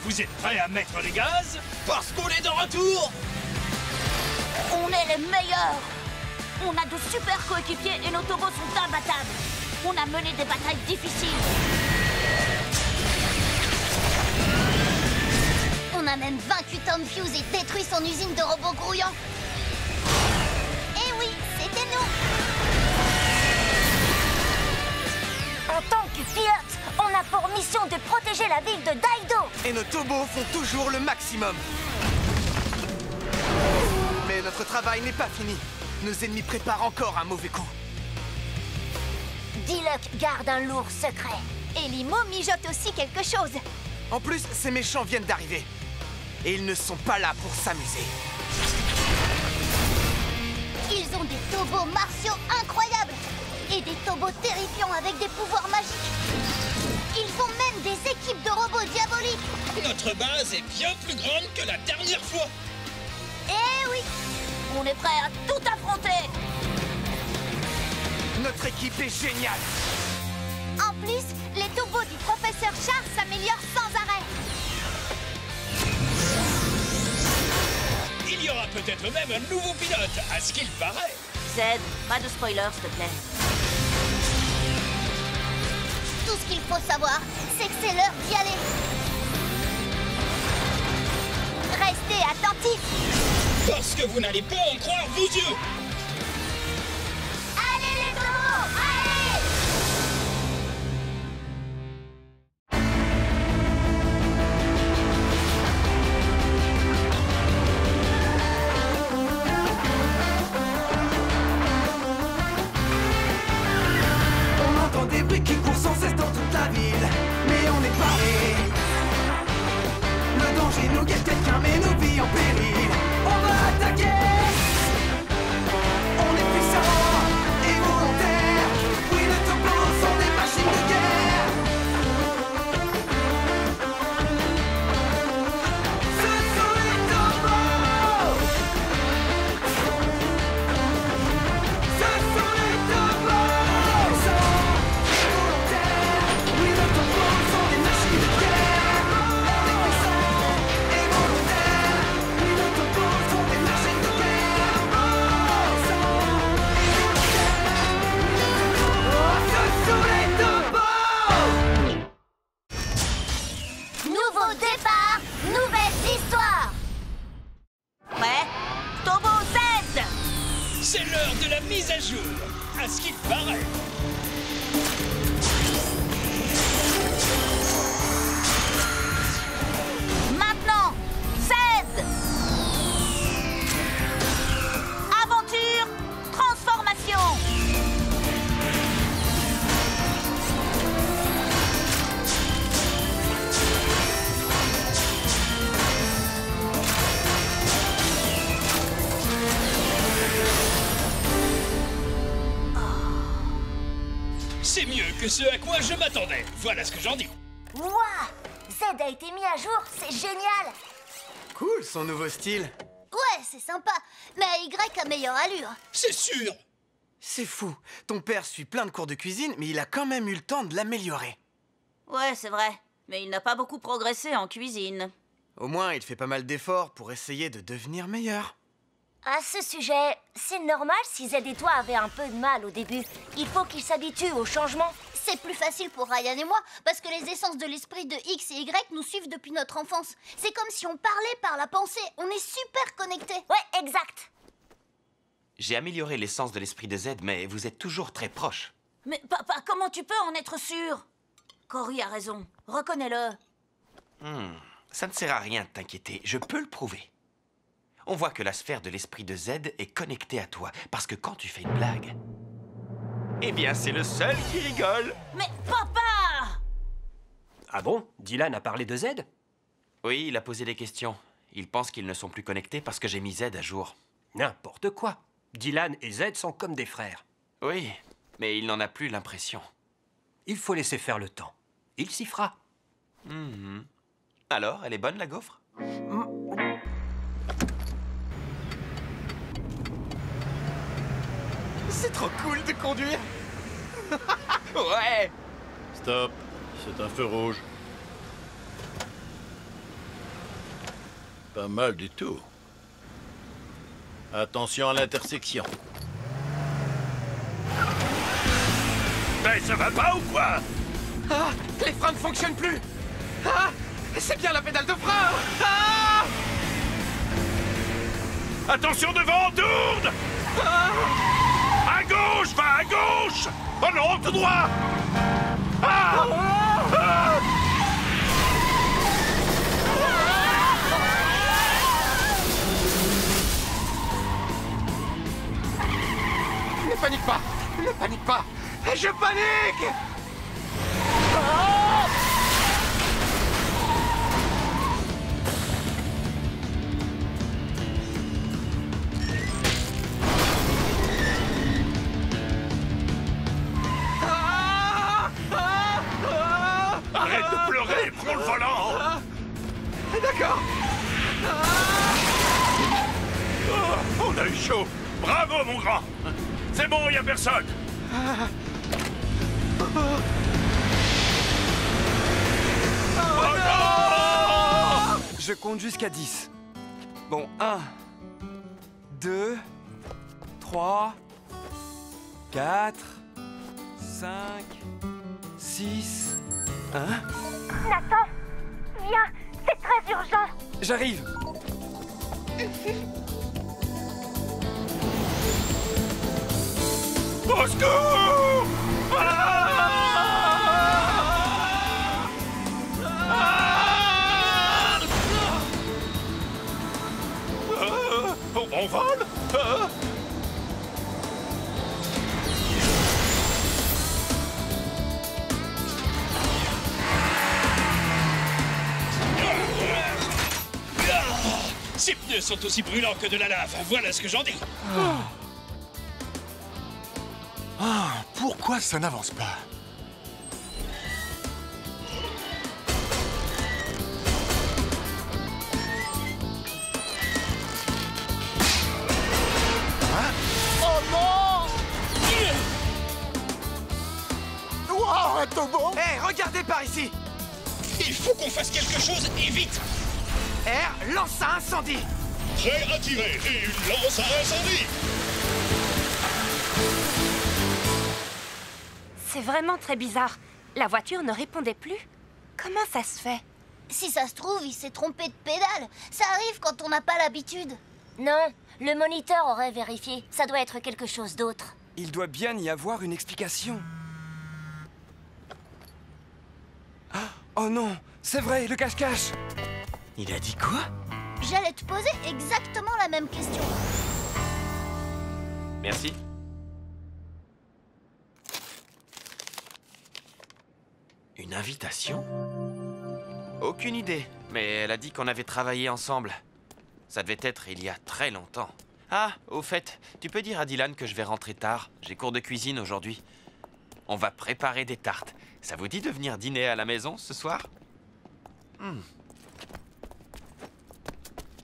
vous êtes prêts à mettre les gaz? Parce qu'on est de retour! On est les meilleurs! On a de super coéquipiers et nos tobos sont imbattables. On a mené des batailles difficiles. On a même vaincu Tom Fuse et détruit son usine de robots grouillants. Eh oui, c'était nous. En tant que pilote, on a pour mission de protéger la ville de Daido. Et nos tobos font toujours le maximum. Mais notre travail n'est pas fini. Nos ennemis préparent encore un mauvais coup. Diluc garde un lourd secret. Et Limo mijote aussi quelque chose. En plus, ces méchants viennent d'arriver. Et ils ne sont pas là pour s'amuser. Ils ont des tobos martiaux incroyables. Et des tobos terrifiants avec des pouvoirs magiques. Ils ont même des équipes de robots diaboliques. Notre base est bien plus grande que la dernière fois. Eh oui. On est prêt à tout affronter. Notre équipe est géniale. En plus, les tobos du professeur Char s'améliorent sans arrêt. Il y aura peut-être même un nouveau pilote, à ce qu'il paraît. Z, pas de spoilers, s'il te plaît. Tout ce qu'il faut savoir, c'est que c'est l'heure d'y aller. Restez attentifs. Parce que vous n'allez pas en croire vos yeux. Allez les tobos, allez! On entend des bruits qui courent sans cesse dans toute la ville. Mais on est paré. Le danger nous guette, quelqu'un met nos vies en péril. On va attaquer. On est puissants et volontaires. Oui, nos tobos sont des machines de guerre. Ce sont les tobos. Ce sont les tobos. Puissants et volontaires. Oui, nos tobos sont des machines de guerre. On est puissants et volontaires. Oui, nos tobos sont des machines de guerre. Puissants et volontaires. Ce sont les tobos. Nouveau départ, nouvelle histoire. Prêt? Tobo Z! C'est l'heure de la mise à jour, à ce qu'il paraît. Maintenant, Z! Aventure, transformation! C'est mieux que ce à quoi je m'attendais. Voilà ce que j'en dis. Ouah! Z a été mis à jour, c'est génial! Cool, son nouveau style. Ouais, c'est sympa. Mais Y a meilleure allure. C'est sûr. C'est fou. Ton père suit plein de cours de cuisine, mais il a quand même eu le temps de l'améliorer. Ouais, c'est vrai. Mais il n'a pas beaucoup progressé en cuisine. Au moins, il fait pas mal d'efforts pour essayer de devenir meilleur. À ce sujet, c'est normal si Z et toi avaient un peu de mal au début. Il faut qu'ils s'habituent au changement. C'est plus facile pour Ryan et moi, parce que les essences de l'esprit de X et Y nous suivent depuis notre enfance. C'est comme si on parlait par la pensée. On est super connectés. Ouais, exact. J'ai amélioré l'essence de l'esprit de Z, mais vous êtes toujours très proche. Mais papa, comment tu peux en être sûr? Cory a raison. Reconnais-le. Ça ne sert à rien de t'inquiéter, je peux le prouver. On voit que la sphère de l'esprit de Z est connectée à toi, parce que quand tu fais une blague, eh bien c'est le seul qui rigole. Mais papa! Ah bon? Dylan a parlé de Z? Oui, il a posé des questions. Il pense qu'ils ne sont plus connectés parce que j'ai mis Z à jour. N'importe quoi. Dylan et Z sont comme des frères. Oui, mais il n'en a plus l'impression. Il faut laisser faire le temps. Il s'y fera. Alors, elle est bonne la gaufre? C'est trop cool de conduire. Ouais! Stop, c'est un feu rouge. Pas mal du tout. Attention à l'intersection. Mais ça va pas ou quoi? Ah, les freins ne fonctionnent plus. Ah, c'est bien la pédale de frein. Ah, Attention devant, tourne! À gauche, va à gauche! Oh non, tout droit! Ah! Ah! ne panique pas. Ne panique pas. Je panique. Arrête de pleurer, prends le volant! D'accord. Oh, on a eu chaud! Bravo, mon grand! C'est bon, y a personne! Oh non! Je compte jusqu'à 10. Bon, 1, 2, 3, 4, 5, 6... Hein? Nathan, viens, c'est très urgent. J'arrive. Au secours! On vole? Ces pneus sont aussi brûlants que de la lave, voilà ce que j'en dis. Pourquoi ça n'avance pas? Wow, un tobo! Hé, regardez par ici! Il faut qu'on fasse quelque chose et vite. R, lance à incendie! Prêt à tirer et une lance à incendie. C'est vraiment très bizarre. La voiture ne répondait plus. Comment ça se fait? Si ça se trouve, il s'est trompé de pédale. Ça arrive quand on n'a pas l'habitude. Non, le moniteur aurait vérifié. Ça doit être quelque chose d'autre. Il doit bien y avoir une explication. Ah, oh non, c'est vrai, le cache-cache! Il a dit quoi? J'allais te poser exactement la même question. Merci. Une invitation? Aucune idée, mais elle a dit qu'on avait travaillé ensemble. Ça devait être il y a très longtemps. Ah, au fait, tu peux dire à Dylan que je vais rentrer tard. J'ai cours de cuisine aujourd'hui. On va préparer des tartes. Ça vous dit de venir dîner à la maison ce soir?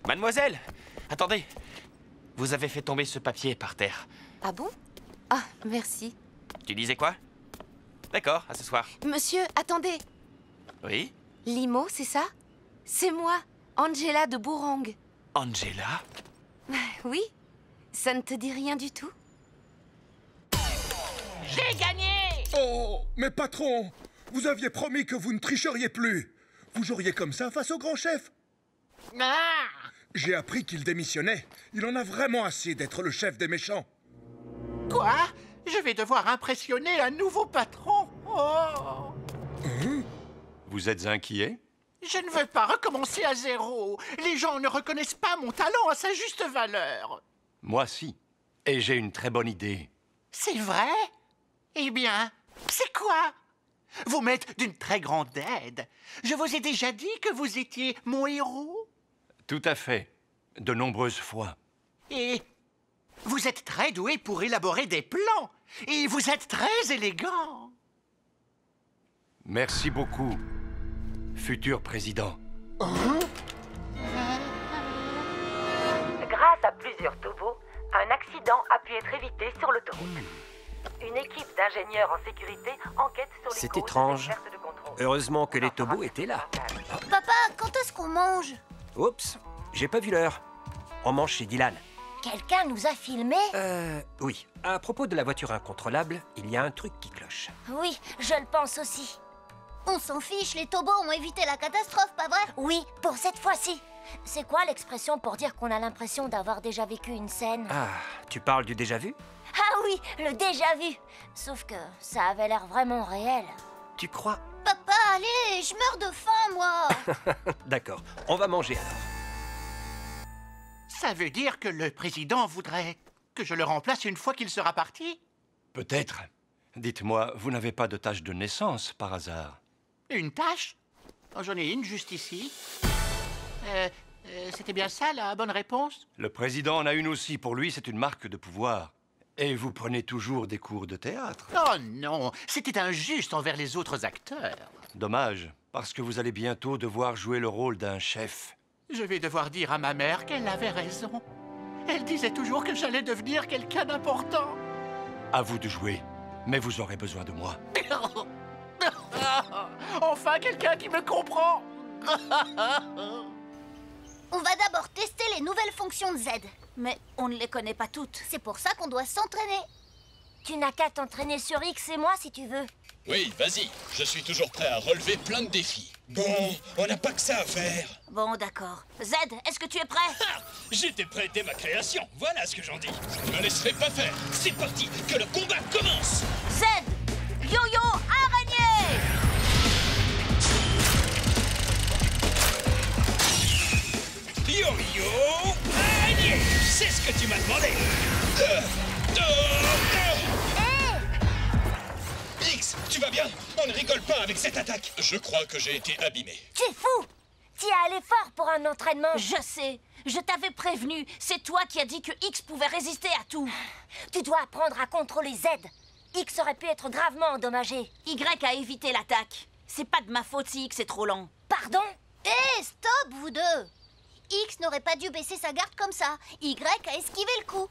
Mademoiselle, attendez. Vous avez fait tomber ce papier par terre. Ah bon? Ah, merci. Tu disais quoi? D'accord, à ce soir. Monsieur, attendez. Oui? Limo, c'est ça? C'est moi, Angela de Bourong. Angela? Oui? Ça ne te dit rien du tout? J'ai gagné! Oh, mais patron, vous aviez promis que vous ne tricheriez plus. Vous joueriez comme ça face au grand chef. Ah! J'ai appris qu'il démissionnait. Il en a vraiment assez d'être le chef des méchants. Quoi? Je vais devoir impressionner un nouveau patron. Oh! Vous êtes inquiet? Je ne veux pas recommencer à zéro. Les gens ne reconnaissent pas mon talent à sa juste valeur. Moi si. Et j'ai une très bonne idée. C'est vrai? Eh bien, c'est quoi? Vous m'êtes d'une très grande aide. Je vous ai déjà dit que vous étiez mon héros. Tout à fait. De nombreuses fois. Et vous êtes très doué pour élaborer des plans. Et vous êtes très élégant. Merci beaucoup, futur président. Grâce à plusieurs tobos, un accident a pu être évité sur l'autoroute. Une équipe d'ingénieurs en sécurité enquête sur les C'est causes étrange. des pertes de contrôle. Heureusement que les tobos étaient là. Papa, quand est-ce qu'on mange? Oups, j'ai pas vu l'heure. On mange chez Dylan. Quelqu'un nous a filmés? Oui. À propos de la voiture incontrôlable, il y a un truc qui cloche. Oui, je le pense aussi. On s'en fiche, les Tobos ont évité la catastrophe, pas vrai? Oui, pour cette fois-ci. C'est quoi l'expression pour dire qu'on a l'impression d'avoir déjà vécu une scène? Ah, tu parles du déjà-vu? Ah oui, le déjà-vu. Sauf que ça avait l'air vraiment réel. Tu crois? Papa, allez, je meurs de faim, moi. D'accord, on va manger alors. Ça veut dire que le président voudrait que je le remplace une fois qu'il sera parti? Peut-être. Dites-moi, vous n'avez pas de tache de naissance, par hasard? Une tache? Oh, j'en ai une juste ici. C'était bien ça, la bonne réponse? Le président en a une aussi. Pour lui, c'est une marque de pouvoir. Et vous prenez toujours des cours de théâtre? Oh non, c'était injuste envers les autres acteurs. Dommage, parce que vous allez bientôt devoir jouer le rôle d'un chef. Je vais devoir dire à ma mère qu'elle avait raison. Elle disait toujours que j'allais devenir quelqu'un d'important. À vous de jouer, mais vous aurez besoin de moi. Enfin, quelqu'un qui me comprend. On va d'abord tester les nouvelles fonctions de Z. Mais on ne les connaît pas toutes. C'est pour ça qu'on doit s'entraîner. Tu n'as qu'à t'entraîner sur X et moi si tu veux. Oui, vas-y. Je suis toujours prêt à relever plein de défis. Bon, on n'a pas que ça à faire. Bon, d'accord. Z, est-ce que tu es prêt? Ah, j'étais prêt dès ma création. Voilà ce que j'en dis. Je ne me laisserai pas faire. C'est parti, que le combat commence. Z, yo-yo araignée. Yo-yo araignée. C'est ce que tu m'as demandé. X, tu vas bien? On ne rigole pas avec cette attaque. Je crois que j'ai été abîmé. Tu es fou! Tu es allé fort pour un entraînement. Je sais. Je t'avais prévenu. C'est toi qui as dit que X pouvait résister à tout. Tu dois apprendre à contrôler Z. X aurait pu être gravement endommagé. Y a évité l'attaque. C'est pas de ma faute si X est trop lent. Pardon? Hé, stop, vous deux! X n'aurait pas dû baisser sa garde comme ça. Y a esquivé le coup.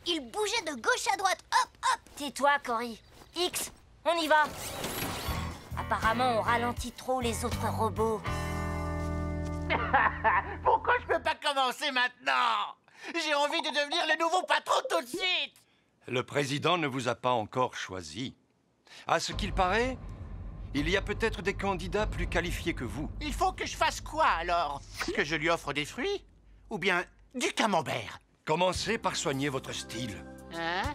Il bougeait de gauche à droite. Hop, hop! Tais-toi, Cory. X, on y va. Apparemment, on ralentit trop les autres robots. Pourquoi je peux pas commencer maintenant? J'ai envie de devenir le nouveau patron tout de suite. Le président ne vous a pas encore choisi. À ce qu'il paraît, il y a peut-être des candidats plus qualifiés que vous. Il faut que je fasse quoi, alors? Que je lui offre des fruits? Ou bien du camembert? Commencez par soigner votre style. Hein?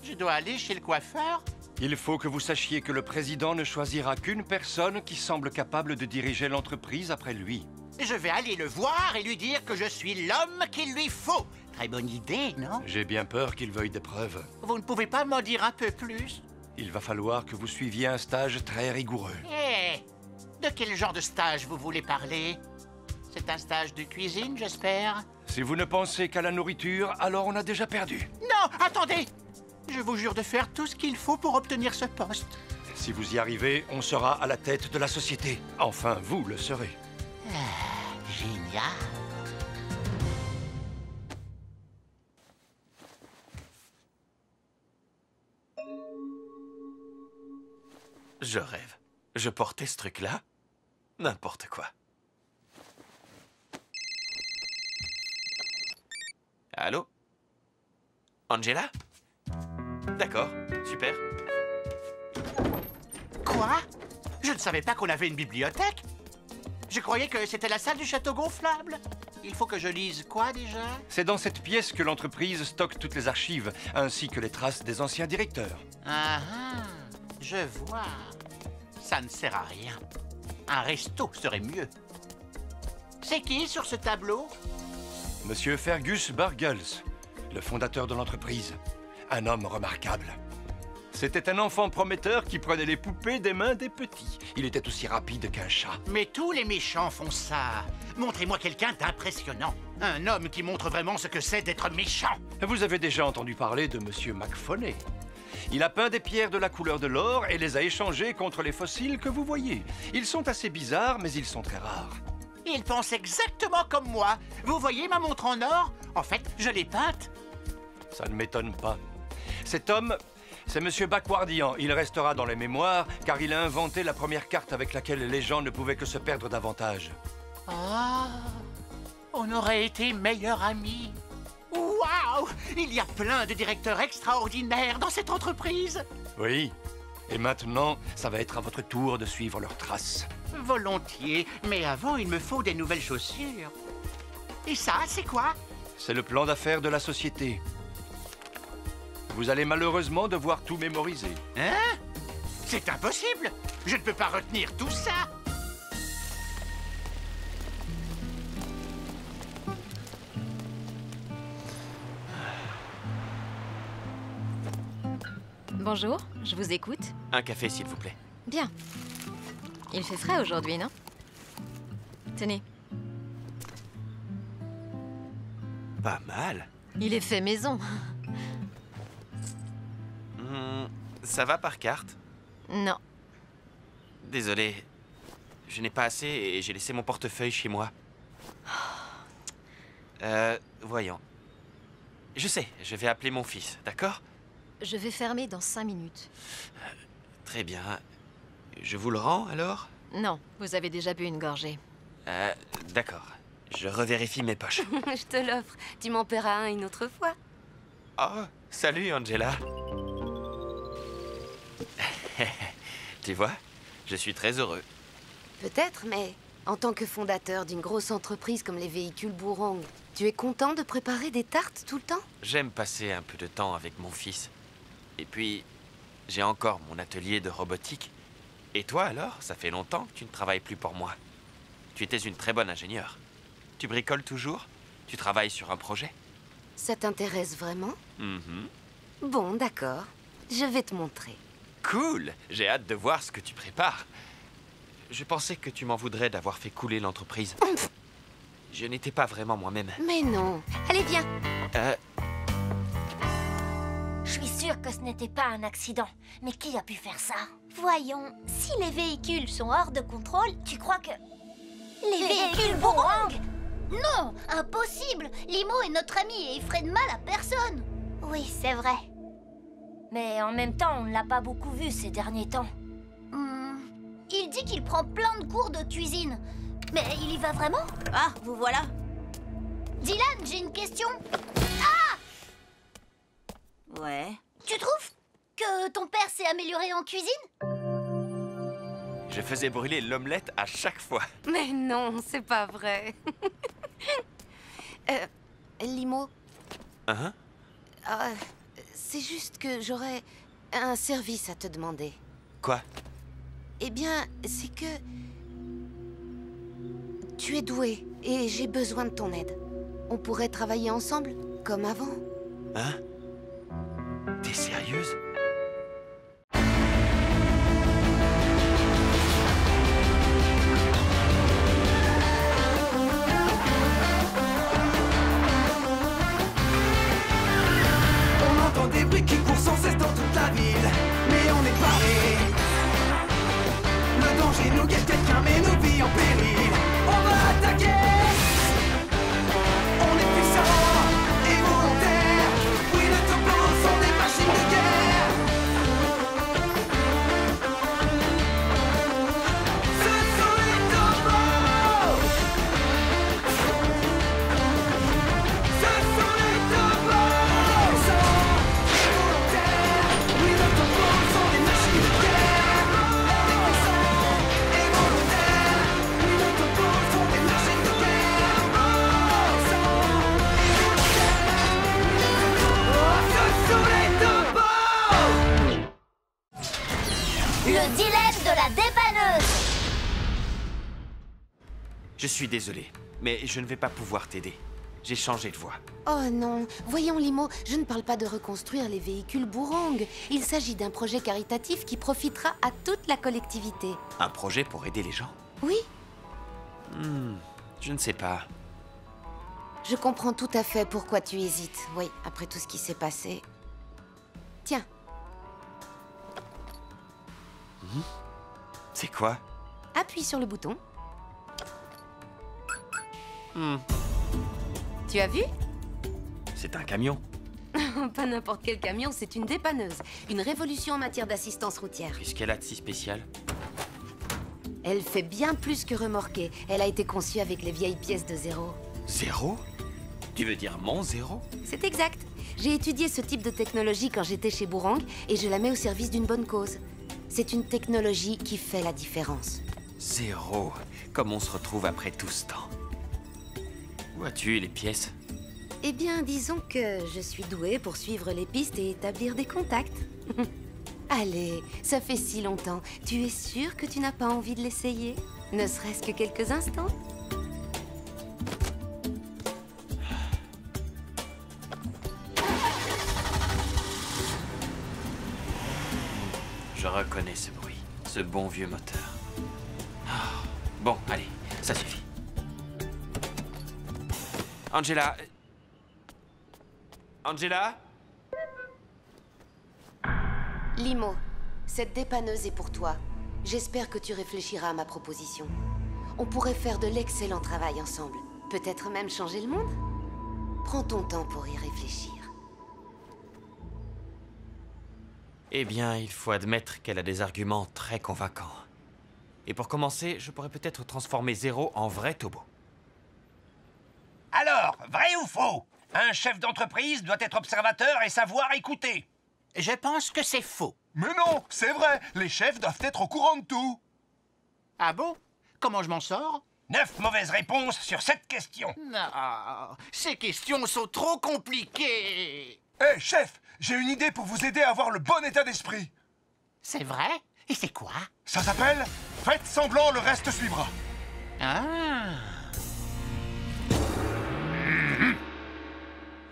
Je dois aller chez le coiffeur? Il faut que vous sachiez que le président ne choisira qu'une personne qui semble capable de diriger l'entreprise après lui. Je vais aller le voir et lui dire que je suis l'homme qu'il lui faut. Très bonne idée, non? J'ai bien peur qu'il veuille des preuves. Vous ne pouvez pas m'en dire un peu plus? Il va falloir que vous suiviez un stage très rigoureux. Hé! De quel genre de stage vous voulez parler? C'est un stage de cuisine, j'espère? Si vous ne pensez qu'à la nourriture, alors on a déjà perdu. Non, attendez! Je vous jure de faire tout ce qu'il faut pour obtenir ce poste. Si vous y arrivez, on sera à la tête de la société. Enfin, vous le serez. Génial! Je rêve. Je portais ce truc-là. N'importe quoi. Allô? Angela? D'accord, super. Quoi? Je ne savais pas qu'on avait une bibliothèque. Je croyais que c'était la salle du château gonflable. Il faut que je lise quoi, déjà? C'est dans cette pièce que l'entreprise stocke toutes les archives, ainsi que les traces des anciens directeurs. Ah ah, je vois. Ça ne sert à rien. Un resto serait mieux. C'est qui sur ce tableau? Monsieur Fergus Burgles, le fondateur de l'entreprise. Un homme remarquable. C'était un enfant prometteur qui prenait les poupées des mains des petits. Il était aussi rapide qu'un chat. Mais tous les méchants font ça. Montrez-moi quelqu'un d'impressionnant. Un homme qui montre vraiment ce que c'est d'être méchant. Vous avez déjà entendu parler de Monsieur McFoney. Il a peint des pierres de la couleur de l'or et les a échangées contre les fossiles que vous voyez. Ils sont assez bizarres, mais ils sont très rares. Il pense exactement comme moi. Vous voyez ma montre en or? En fait, je l'ai peinte. Ça ne m'étonne pas. Cet homme, c'est Monsieur Backwardian. Il restera dans les mémoires, car il a inventé la première carte avec laquelle les gens ne pouvaient que se perdre davantage. Ah, On aurait été meilleurs amis. Waouh! Il y a plein de directeurs extraordinaires dans cette entreprise. Oui. Et maintenant, ça va être à votre tour de suivre leurs traces. Volontiers, mais avant, il me faut des nouvelles chaussures. Et ça, c'est quoi? C'est le plan d'affaires de la société. Vous allez malheureusement devoir tout mémoriser. Hein? C'est impossible! Je ne peux pas retenir tout ça! Bonjour, je vous écoute. Un café, s'il vous plaît. Bien. Il fait frais aujourd'hui, non? Tenez. Pas mal. Il est fait maison. Ça va par carte? Non. Désolé. Je n'ai pas assez et j'ai laissé mon portefeuille chez moi. Voyons. Je sais, je vais appeler mon fils, d'accord? Je vais fermer dans 5 minutes. Très bien. Je vous le rends, alors? Non, vous avez déjà bu une gorgée. D'accord. Je revérifie mes poches. Je te l'offre. Tu m'en paieras un une autre fois. Oh, salut, Angela. Tu vois, je suis très heureux. Peut-être, mais en tant que fondateur d'une grosse entreprise comme les véhicules Bourong, tu es content de préparer des tartes tout le temps? J'aime passer un peu de temps avec mon fils. Et puis, j'ai encore mon atelier de robotique. Et toi, alors? Ça fait longtemps que tu ne travailles plus pour moi. Tu étais une très bonne ingénieure. Tu bricoles toujours? Tu travailles sur un projet? Ça t'intéresse vraiment? Mm-hmm. Bon, d'accord. Je vais te montrer. Cool! J'ai hâte de voir ce que tu prépares. Je pensais que tu m'en voudrais d'avoir fait couler l'entreprise. Je n'étais pas vraiment moi-même. Mais non. Allez, viens. Je suis sûre que ce n'était pas un accident. Mais qui a pu faire ça? Voyons, si les véhicules sont hors de contrôle, tu crois que... Les véhicules Bourong? Non, impossible! Limo est notre ami et il ferait de mal à personne. Oui, c'est vrai. Mais en même temps, on ne l'a pas beaucoup vu ces derniers temps. Il dit qu'il prend plein de cours de cuisine. Mais il y va vraiment? Ah, vous voilà. Dylan, j'ai une question. Ouais. Tu trouves que ton père s'est amélioré en cuisine? Je faisais brûler l'omelette à chaque fois. Mais non, c'est pas vrai. Limo, c'est juste que j'aurais un service à te demander. Quoi? Eh bien, c'est que... Tu es doué et j'ai besoin de ton aide. On pourrait travailler ensemble, comme avant. Hein? T'es sérieuse? On entend des bruits qui courent sans cesse dans toute la ville, mais on est paré. Le danger nous guette, quelqu'un met nos vies en péril. On va attaquer. On est puissants et volontaires. Oui, nos topos sont des machines de guerre. Ce sont les topos. Ce sont les topos. Puissants et volontaires. Oui, nos topos sont des machines de guerre. On est puissants et volontaires. Oui, nos topos sont des machines de guerre. Le dilemme de la dépanneuse. Je suis désolé, mais je ne vais pas pouvoir t'aider. J'ai changé de voie. Oh non, voyons Limo, je ne parle pas de reconstruire les véhicules Bourong. Il s'agit d'un projet caritatif qui profitera à toute la collectivité. Un projet pour aider les gens? Oui, Je ne sais pas. je comprends tout à fait pourquoi tu hésites. Oui, après tout ce qui s'est passé. Tiens, C'est quoi? appuie sur le bouton. Tu as vu? C'est un camion. Pas n'importe quel camion, c'est une dépanneuse. Une révolution en matière d'assistance routière. Qu'est-ce qu'elle a de si spécial? Elle fait bien plus que remorquer. Elle a été conçue avec les vieilles pièces de zéro. Zéro? Tu veux dire mon zéro? C'est exact. J'ai étudié ce type de technologie quand j'étais chez Bourang et je la mets au service d'une bonne cause. C'est une technologie qui fait la différence. Zéro. Comme on se retrouve après tout ce temps. Où as-tu eu les pièces? Eh bien, disons que je suis douée pour suivre les pistes et établir des contacts. Allez, ça fait si longtemps. Tu es sûre que tu n'as pas envie de l'essayer? Ne serait-ce que quelques instants? Je reconnais ce bruit, ce bon vieux moteur. Ah, bon, allez, ça suffit. Angela... Angela? Limo, cette dépanneuse est pour toi. J'espère que tu réfléchiras à ma proposition. On pourrait faire de l'excellent travail ensemble. Peut-être même changer le monde? Prends ton temps pour y réfléchir. Eh bien, il faut admettre qu'elle a des arguments très convaincants. Et pour commencer, je pourrais peut-être transformer Zéro en vrai Tobo. Alors, vrai ou faux? Un chef d'entreprise doit être observateur et savoir écouter. Je pense que c'est faux. Mais non, c'est vrai. Les chefs doivent être au courant de tout. Ah bon? Comment je m'en sors? 9 mauvaises réponses sur 7 questions. Non, ces questions sont trop compliquées. Hé, chef, j'ai une idée pour vous aider à avoir le bon état d'esprit. C'est vrai? Et c'est quoi? Ça s'appelle « Faites semblant, le reste suivra ». Ah.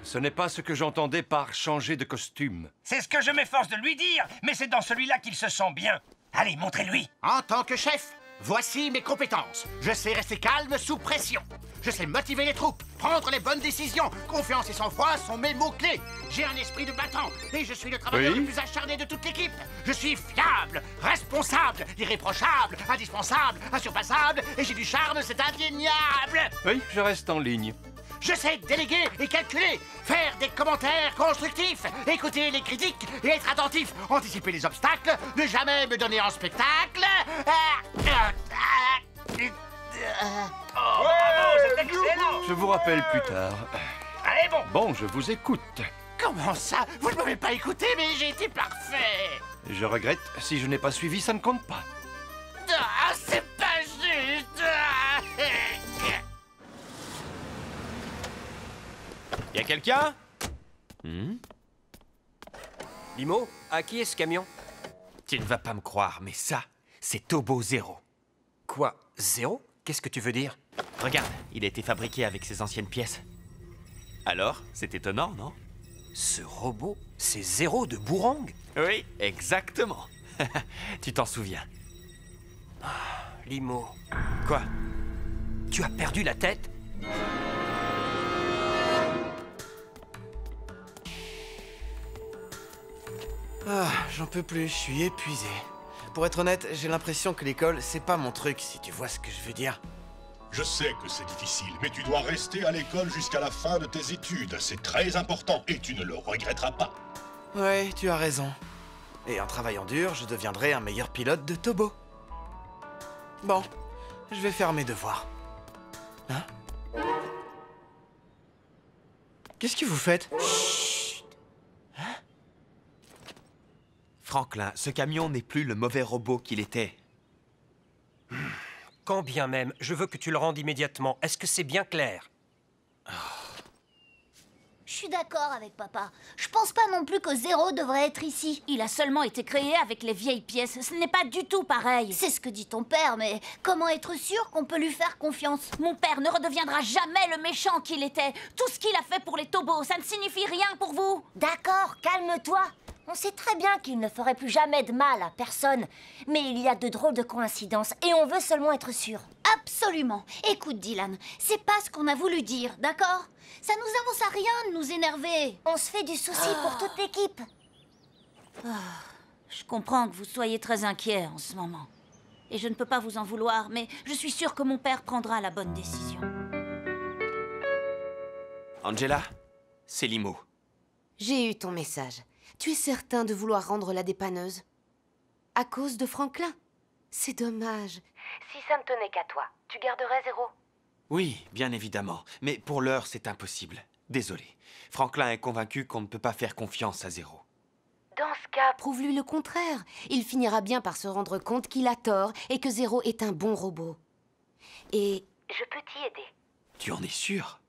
Ce n'est pas ce que j'entendais par changer de costume. C'est ce que je m'efforce de lui dire, mais c'est dans celui-là qu'il se sent bien. Allez, montrez-lui. En tant que chef, voici mes compétences. Je sais rester calme sous pression. Je sais motiver les troupes, prendre les bonnes décisions. Confiance et sang-froid sont mes mots-clés. J'ai un esprit de battant et je suis le travailleur le plus acharné de toute l'équipe. Je suis fiable, responsable, irréprochable, indispensable, insurpassable et j'ai du charme, c'est indéniable. Oui, je reste en ligne. Je sais déléguer et calculer, faire des commentaires constructifs, écouter les critiques et être attentif, anticiper les obstacles, ne jamais me donner en spectacle. Oh, bravo, c'est excellent! Je vous rappelle plus tard. Allez, bon. Bon, je vous écoute. Comment ça? Vous ne m'avez pas écouté, mais j'ai été parfait. Je regrette, si je n'ai pas suivi, ça ne compte pas. Ah, c'est pas juste. Y a quelqu'un? Limo, à qui est ce camion? Tu ne vas pas me croire, mais ça, c'est Tobo Zéro. Quoi? Zéro? Qu'est-ce que tu veux dire? Regarde, il a été fabriqué avec ses anciennes pièces. Alors, c'est étonnant, non? Ce robot, c'est Zéro de Bourang? Oui, exactement. Tu t'en souviens? Limo. Quoi? Tu as perdu la tête? Ah, j'en peux plus, je suis épuisé. Pour être honnête, j'ai l'impression que l'école, c'est pas mon truc, si tu vois ce que je veux dire. Je sais que c'est difficile, mais tu dois rester à l'école jusqu'à la fin de tes études. C'est très important et tu ne le regretteras pas. Ouais, tu as raison. Et en travaillant dur, je deviendrai un meilleur pilote de Tobo. Bon, je vais faire mes devoirs. Hein? Qu'est-ce que vous faites? Chut! Hein? Franklin, ce camion n'est plus le mauvais robot qu'il était. Quand bien même, je veux que tu le rendes immédiatement. Est-ce que c'est bien clair? Je suis d'accord avec papa. Je pense pas non plus que Zéro devrait être ici. Il a seulement été créé avec les vieilles pièces. Ce n'est pas du tout pareil. C'est ce que dit ton père, mais comment être sûr qu'on peut lui faire confiance? Mon père ne redeviendra jamais le méchant qu'il était. Tout ce qu'il a fait pour les Tobos, ça ne signifie rien pour vous. D'accord, calme-toi. On sait très bien qu'il ne ferait plus jamais de mal à personne. Mais il y a de drôles de coïncidences et on veut seulement être sûr. Absolument. Écoute, Dylan, c'est pas ce qu'on a voulu dire, d'accord? Ça nous avance à rien de nous énerver. On se fait du souci pour toute l'équipe. Je comprends que vous soyez très inquiet en ce moment. Et je ne peux pas vous en vouloir, mais je suis sûre que mon père prendra la bonne décision. Angela, c'est Limo. J'ai eu ton message. Tu es certain de vouloir rendre la dépanneuse? À cause de Franklin? C'est dommage. Si ça ne tenait qu'à toi, tu garderais Zéro? Oui, bien évidemment. Mais pour l'heure, c'est impossible. Désolé. Franklin est convaincu qu'on ne peut pas faire confiance à Zéro. Dans ce cas, prouve-lui le contraire. Il finira bien par se rendre compte qu'il a tort et que Zéro est un bon robot. Et je peux t'y aider. Tu en es sûre?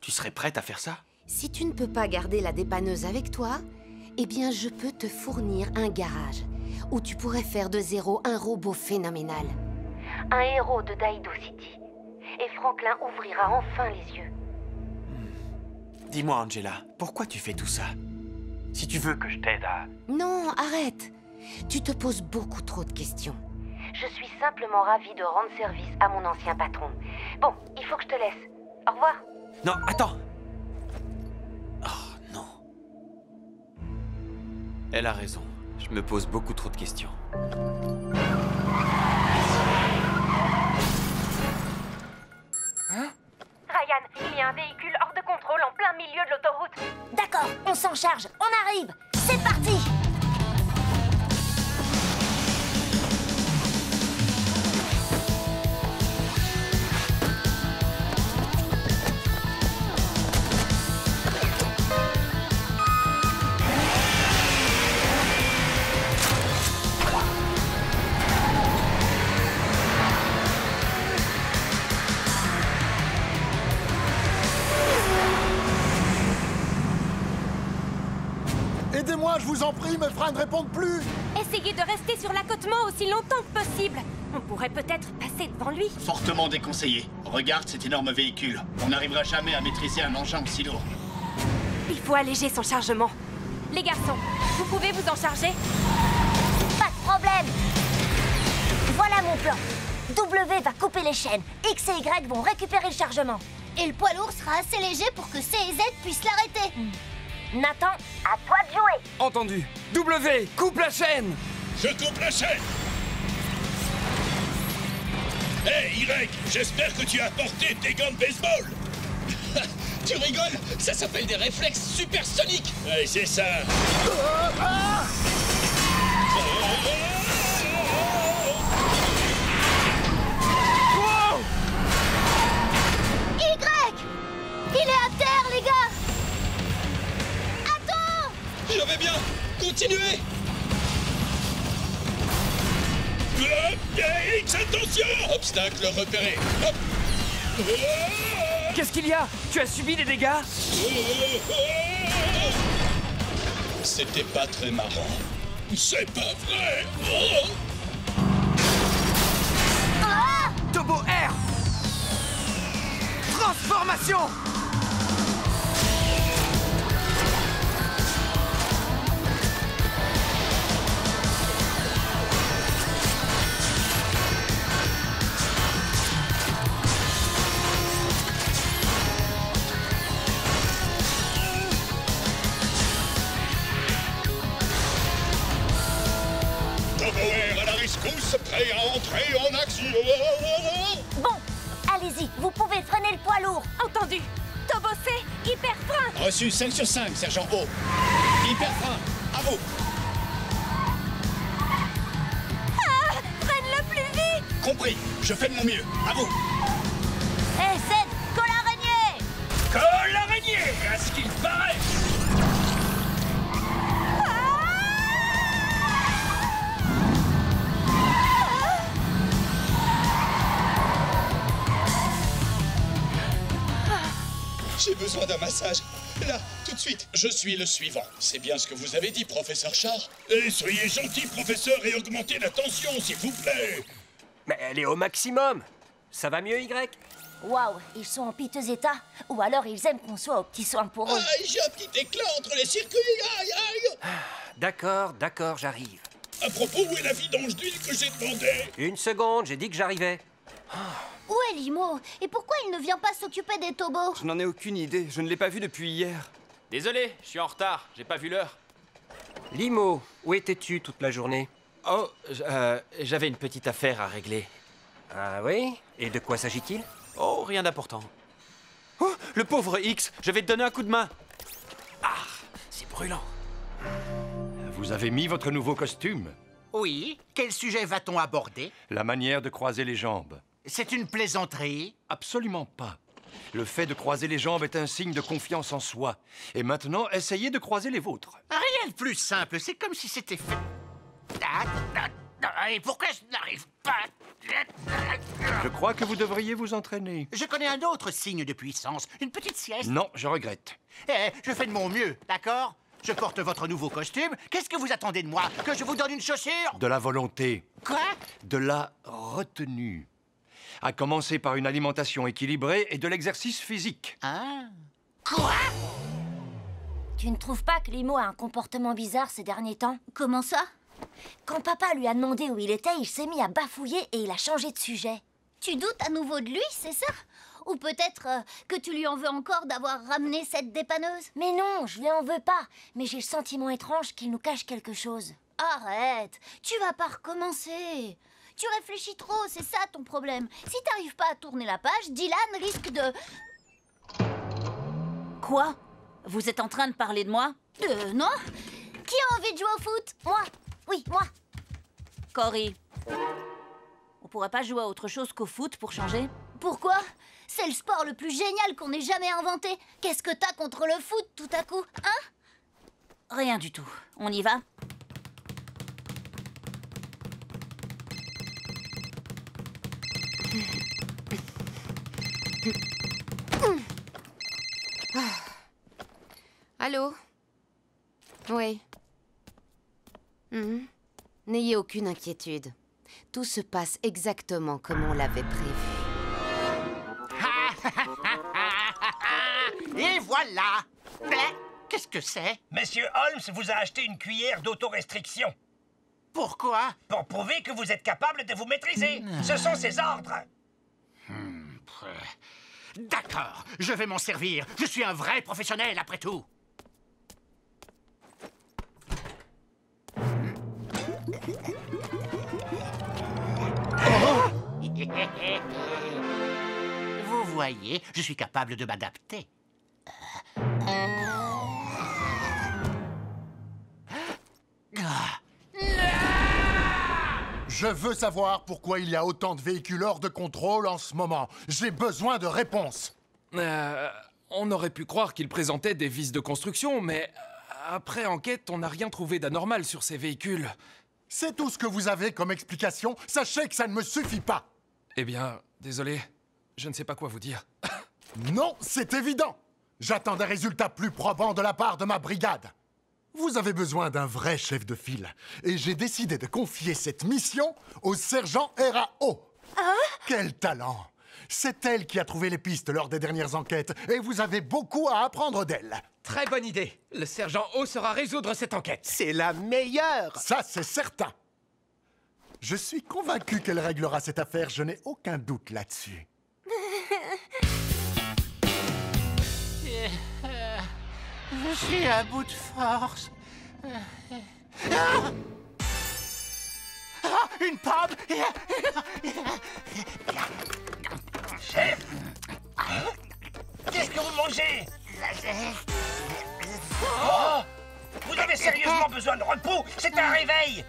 Tu serais prête à faire ça? Si tu ne peux pas garder la dépanneuse avec toi, eh bien je peux te fournir un garage où tu pourrais faire de Zéro un robot phénoménal. Un héros de Daido City. Et Franklin ouvrira enfin les yeux. Dis-moi, Angela, pourquoi tu fais tout ça? Si tu veux que je t'aide à... Non, arrête. Tu te poses beaucoup trop de questions. Je suis simplement ravie de rendre service à mon ancien patron. Bon, il faut que je te laisse. Au revoir. Non, attends! Oh, non. Elle a raison. Je me pose beaucoup trop de questions. Hein? Ryan, il y a un véhicule hors de contrôle en plein milieu de l'autoroute. D'accord, on s'en charge, on arrive. C'est parti. Aidez-moi, je vous en prie, mes freins ne répondent plus. Essayez de rester sur l'accotement aussi longtemps que possible. On pourrait peut-être passer devant lui. Fortement déconseillé. Regarde cet énorme véhicule. On n'arrivera jamais à maîtriser un engin aussi lourd. Il faut alléger son chargement. Les garçons, vous pouvez vous en charger? Pas de problème. Voilà mon plan. W va couper les chaînes. X et Y vont récupérer le chargement. Et le poids lourd sera assez léger pour que C et Z puissent l'arrêter. Nathan, à toi de jouer. Entendu. W, coupe la chaîne. Je coupe la chaîne. Hé, Y, j'espère que tu as apporté tes gants de baseball. Tu rigoles? Ça s'appelle des réflexes supersoniques. Ouais, c'est ça. Y! Il est à terre, les gars! Attends! Je vais bien. Continuez. X, attention! Obstacle repéré. Hop. Qu'est-ce qu'il y a? Tu as subi des dégâts? C'était pas très marrant. C'est pas vrai. Oh. Ah! Turbo R! Transformation! Turbo-Air à la rescousse, prêt à entrer en action. Bon, allez-y, vous pouvez freiner le poids lourd. Entendu. Turbo C, hyper frein. Reçu 5 sur 5, sergent O. Hyper frein, à vous. Ah, freine-le plus vite. Compris, je fais de mon mieux. À vous. Hé, Z, colle araignée! Colle l'araignée, à ce qu'il paraît. J'ai besoin d'un massage. Là, tout de suite. Je suis le suivant. C'est bien ce que vous avez dit, professeur Char. Et soyez gentil, professeur, et augmentez la tension, s'il vous plaît. Mais elle est au maximum. Ça va mieux, Y? Waouh, ils sont en piteux état. Ou alors ils aiment qu'on soit aux petits soins pour eux. Aïe, j'ai un petit éclat entre les circuits. Aïe, aïe. D'accord, j'arrive. À propos, où est la vidange d'huile que j'ai demandé? Une seconde, j'ai dit que j'arrivais. Où est Limo? Et pourquoi il ne vient pas s'occuper des tobos? Je n'en ai aucune idée. Je ne l'ai pas vu depuis hier. Désolé, je suis en retard. J'ai pas vu l'heure. Limo, où étais-tu toute la journée? Oh, j'avais une petite affaire à régler. Ah oui? Et de quoi s'agit-il? Oh, rien d'important. Oh, le pauvre X, je vais te donner un coup de main. Ah, c'est brûlant. Vous avez mis votre nouveau costume? Oui. Quel sujet va-t-on aborder? La manière de croiser les jambes. C'est une plaisanterie. Absolument pas. Le fait de croiser les jambes est un signe de confiance en soi. Et maintenant, essayez de croiser les vôtres. Rien de plus simple, c'est comme si c'était fait. Et pourquoi je n'arrive pas? Je crois que vous devriez vous entraîner. Je connais un autre signe de puissance, une petite sieste. Non, je regrette. Je fais de mon mieux, d'accord? Je porte votre nouveau costume. Qu'est-ce que vous attendez de moi? Que je vous donne une chaussure? De la volonté. Quoi? De la retenue. À commencer par une alimentation équilibrée et de l'exercice physique. Ah. Quoi? Tu ne trouves pas que Limo a un comportement bizarre ces derniers temps? Comment ça? Quand papa lui a demandé où il était, il s'est mis à bafouiller et il a changé de sujet. Tu doutes à nouveau de lui, c'est ça? Ou peut-être que tu lui en veux encore d'avoir ramené cette dépanneuse? Mais non, je lui en veux pas. Mais j'ai le sentiment étrange qu'il nous cache quelque chose. Arrête, tu vas pas recommencer. Tu réfléchis trop, c'est ça ton problème. Si t'arrives pas à tourner la page, Dylan risque de... Quoi? Vous êtes en train de parler de moi? Non. Qui a envie de jouer au foot? Moi. Oui, moi. Cory, on pourrait pas jouer à autre chose qu'au foot pour changer? Pourquoi? C'est le sport le plus génial qu'on ait jamais inventé. Qu'est-ce que t'as contre le foot tout à coup, hein? Rien du tout. On y va? Allô? Oui. N'ayez aucune inquiétude. Tout se passe exactement comme on l'avait prévu. Et voilà! Qu'est-ce que c'est? Monsieur Holmes vous a acheté une cuillère d'autorestriction. Pourquoi? Pour prouver que vous êtes capable de vous maîtriser. Ce sont ses ordres. D'accord, je vais m'en servir. Je suis un vrai professionnel, après tout. Vous voyez, je suis capable de m'adapter. Je veux savoir pourquoi il y a autant de véhicules hors de contrôle en ce moment. J'ai besoin de réponses. On aurait pu croire qu'il présentait des vices de construction, mais après enquête, on n'a rien trouvé d'anormal sur ces véhicules. C'est tout ce que vous avez comme explication? Sachez que ça ne me suffit pas. Eh bien, désolé, je ne sais pas quoi vous dire. Non, c'est évident. J'attends des résultats plus probants de la part de ma brigade. Vous avez besoin d'un vrai chef de file. Et j'ai décidé de confier cette mission au sergent RAO. Quel talent! C'est elle qui a trouvé les pistes lors des dernières enquêtes. Et vous avez beaucoup à apprendre d'elle. Très bonne idée. Le sergent O saura résoudre cette enquête. C'est la meilleure! Ça, c'est certain. Je suis convaincu qu'elle réglera cette affaire. Je n'ai aucun doute là-dessus. Je suis à bout de force. Une pomme! Chef! Qu'est-ce que vous mangez? Oh! Vous avez sérieusement besoin de repos? C'est un réveil!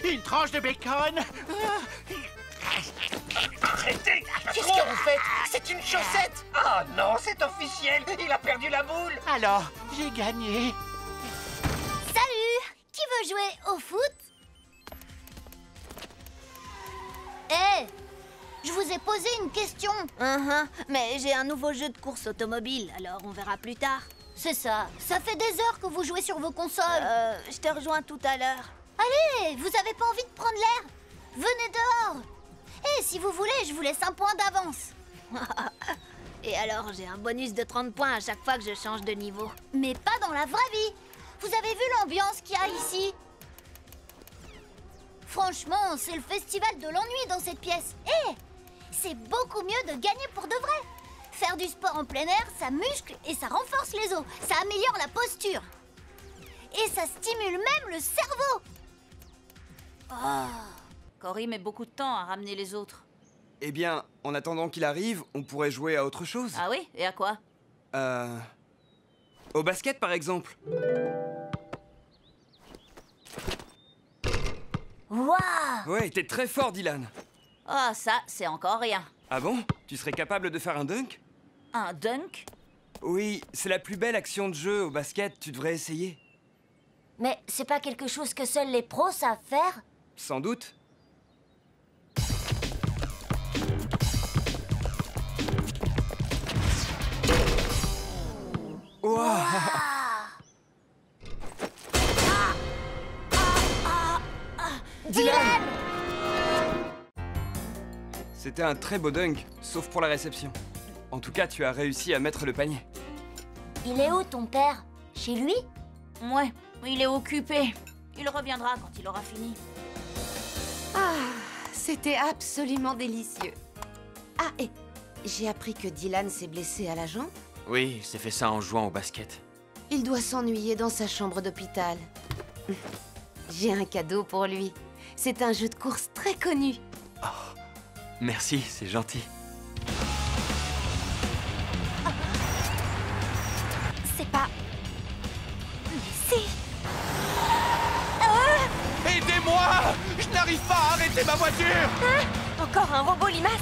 Une tranche de bacon! Arrêtez! Qu'est-ce que vous faites? C'est une chaussette! Oh non, c'est officiel! Il a perdu la boule! Alors, j'ai gagné. Salut! Qui veut jouer au foot? Hé! Je vous ai posé une question. Mais j'ai un nouveau jeu de course automobile, alors on verra plus tard. C'est ça. Ça fait des heures que vous jouez sur vos consoles. Je te rejoins tout à l'heure. Allez, vous avez pas envie de prendre l'air? Venez dehors. Et si vous voulez, je vous laisse un point d'avance. Et alors, j'ai un bonus de 30 points à chaque fois que je change de niveau. Mais pas dans la vraie vie. Vous avez vu l'ambiance qu'il y a ici? Franchement, c'est le festival de l'ennui dans cette pièce. Et c'est beaucoup mieux de gagner pour de vrai. Faire du sport en plein air, ça muscle et ça renforce les os. Ça améliore la posture. Et ça stimule même le cerveau. Cory met beaucoup de temps à ramener les autres. Eh bien, en attendant qu'il arrive, on pourrait jouer à autre chose. Ah oui? Et à quoi? Au basket, par exemple. Waouh! Ouais, t'es très fort, Dylan. Ah, ça, c'est encore rien. Ah bon? Tu serais capable de faire un dunk? Un dunk? Oui, c'est la plus belle action de jeu au basket, tu devrais essayer. Mais c'est pas quelque chose que seuls les pros savent faire? Sans doute. Wow. Dylan! C'était un très beau dunk, sauf pour la réception. En tout cas, tu as réussi à mettre le panier. Il est où ton père? Chez lui? Ouais, il est occupé. Il reviendra quand il aura fini. Ah, c'était absolument délicieux. Ah, et j'ai appris que Dylan s'est blessé à la jambe. Oui, il s'est fait ça en jouant au basket. Il doit s'ennuyer dans sa chambre d'hôpital. J'ai un cadeau pour lui. C'est un jeu de course très connu. Oh, merci, c'est gentil. C'est pas... Mais si... Aidez-moi! Je n'arrive pas à arrêter ma voiture! Hein? Encore un robot limace?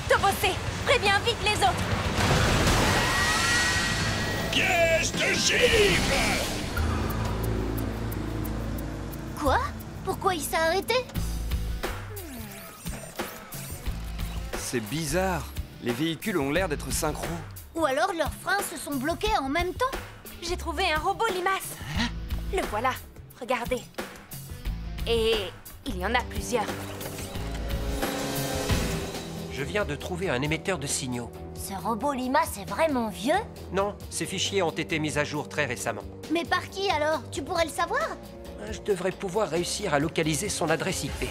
Tobossé, préviens vite les autres! Piège de givre! Quoi? Pourquoi il s'est arrêté? C'est bizarre. Les véhicules ont l'air d'être synchro. Ou alors leurs freins se sont bloqués en même temps? J'ai trouvé un robot limace. Le voilà, regardez. Et il y en a plusieurs. Je viens de trouver un émetteur de signaux. Ce robot limace est vraiment vieux? Non, ces fichiers ont été mis à jour très récemment. Mais par qui alors? Tu pourrais le savoir? Je devrais pouvoir réussir à localiser son adresse IP.